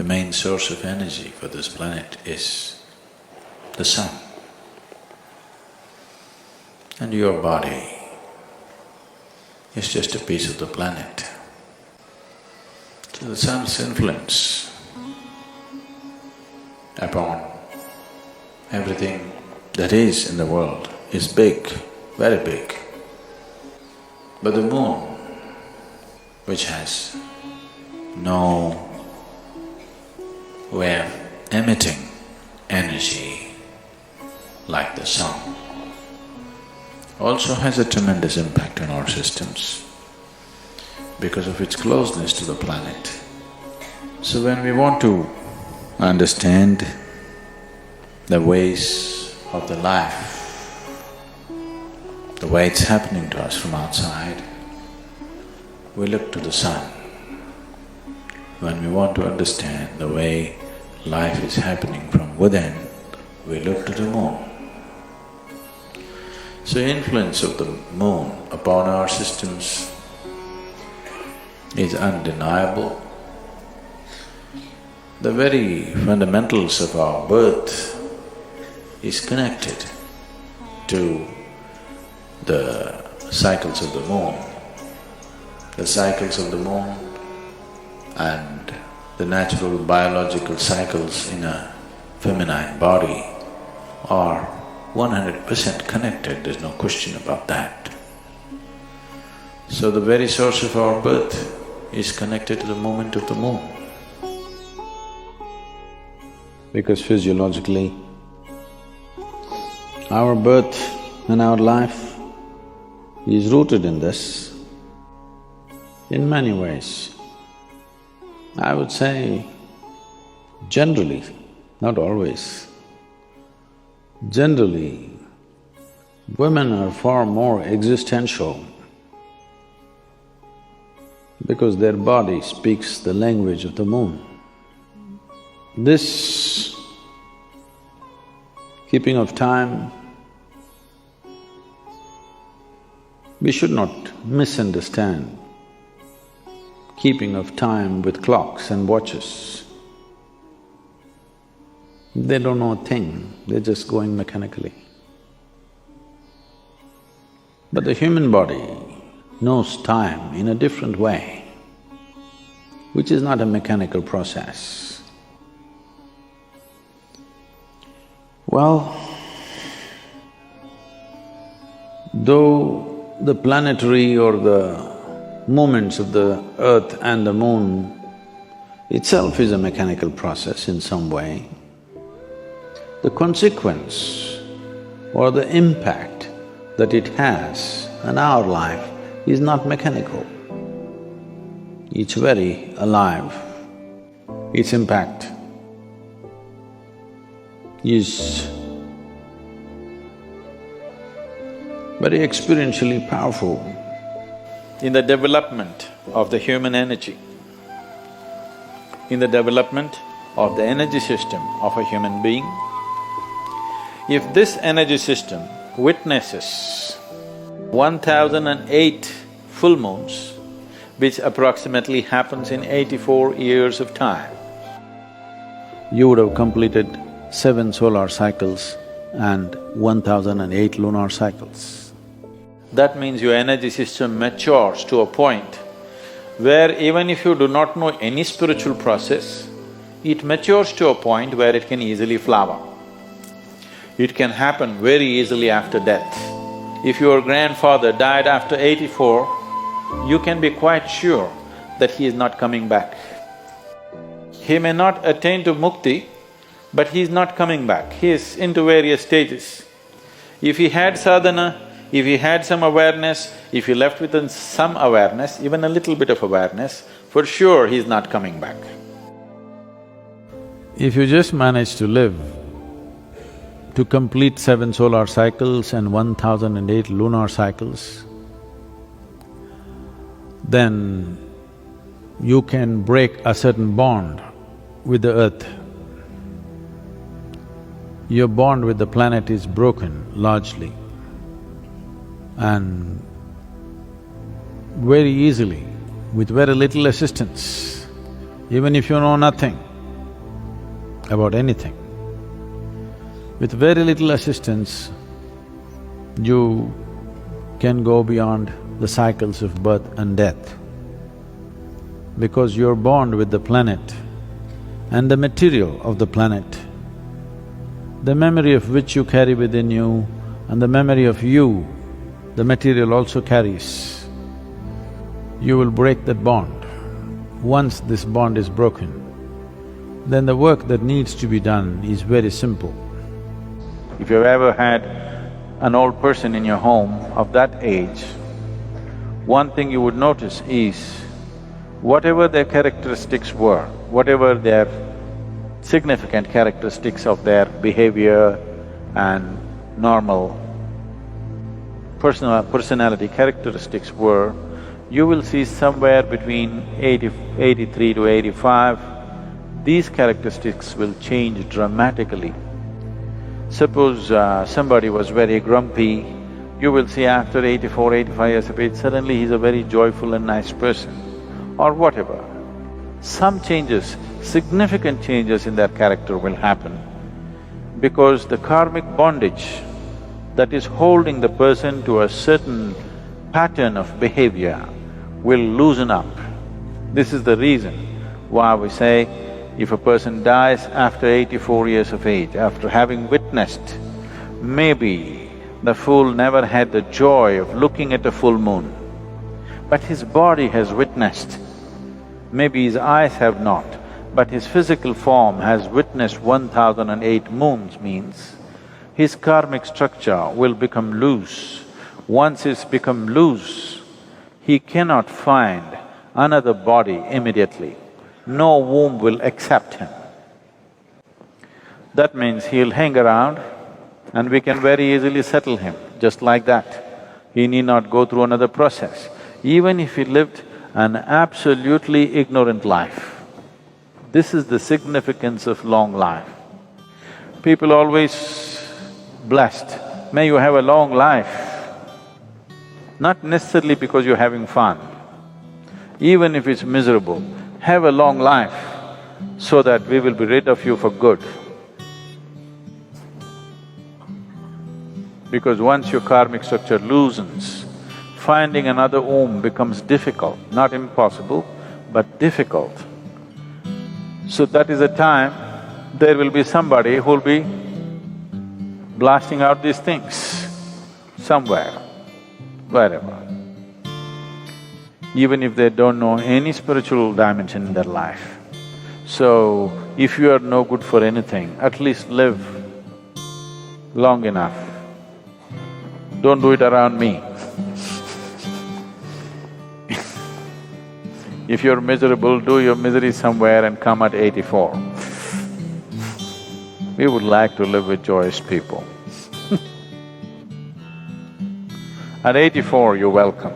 main source of energy for this planet is the sun. And your body is just a piece of the planet. So the sun's influence upon everything that is in the world is big, very big. But the moon, which has no way of emitting energy like the sun, also has a tremendous impact on our systems because of its closeness to the planet. So when we want to understand the ways of the life, the way it's happening to us from outside, we look to the sun. When we want to understand the way life is happening from within, we look to the moon. So influence of the moon upon our systems is undeniable. The very fundamentals of our birth is connected to the cycles of the moon. The cycles of the moon and the natural biological cycles in a feminine body are 100% connected, there's no question about that. So the very source of our birth is connected to the movement of the moon. Because physiologically, our birth and our life is rooted in this in many ways. I would say generally, not always, generally, women are far more existential because their body speaks the language of the moon. This keeping of time, we should not misunderstand keeping of time with clocks and watches. They don't know a thing, they're just going mechanically. But the human body knows time in a different way, which is not a mechanical process. Well, though the planetary or the movements of the earth and the moon itself is a mechanical process in some way, the consequence or the impact that it has on our life is not mechanical. It's very alive. Its impact is very experientially powerful in the development of the human energy, in the development of the energy system of a human being. If this energy system witnesses 1008 full moons, which approximately happens in 84 years of time, you would have completed 7 solar cycles and 1008 lunar cycles. That means your energy system matures to a point where even if you do not know any spiritual process, it matures to a point where it can easily flower. It can happen very easily after death. If your grandfather died after 84, you can be quite sure that he is not coming back. He may not attain to mukti, but he is not coming back, he is into various stages. If he had sadhana, if he had some awareness, if he left with some awareness, even a little bit of awareness, for sure he is not coming back. If you just manage to live to complete 7 solar cycles and 1008 lunar cycles, then you can break a certain bond with the earth. Your bond with the planet is broken largely, and very easily, with very little assistance, even if you know nothing, about anything. With very little assistance, you can go beyond the cycles of birth and death. Because you're born with the planet and the material of the planet, the memory of which you carry within you and the memory of you, the material also carries. You will break that bond. Once this bond is broken, then the work that needs to be done is very simple. If you've ever had an old person in your home of that age, one thing you would notice is whatever their characteristics were, whatever their significant characteristics of their behavior and normal personality characteristics were, you will see somewhere between 83 to 85, these characteristics will change dramatically. Suppose somebody was very grumpy, you will see after 84, 85 years of age, suddenly he's a very joyful and nice person, or whatever. Some changes, significant changes in their character will happen because the karmic bondage that is holding the person to a certain pattern of behavior will loosen up. This is the reason why we say if a person dies after 84 years of age, after having witnessed, maybe the fool never had the joy of looking at a full moon, but his body has witnessed. Maybe his eyes have not, but his physical form has witnessed 1008 moons, means his karmic structure will become loose. Once it's become loose, he cannot find another body immediately. No womb will accept him. That means he'll hang around and we can very easily settle him, just like that. He need not go through another process. Even if he lived an absolutely ignorant life, this is the significance of long life. People always blessed, may you have a long life. Not necessarily because you're having fun. Even if it's miserable, have a long life so that we will be rid of you for good. Because once your karmic structure loosens, finding another womb becomes difficult, not impossible, but difficult. So that is a time there will be somebody who'll be blasting out these things somewhere, wherever. Even if they don't know any spiritual dimension in their life. So, if you are no good for anything, at least live long enough. Don't do it around me. If you're miserable, do your misery somewhere and come at 84. We would like to live with joyous people. At 84, you're welcome.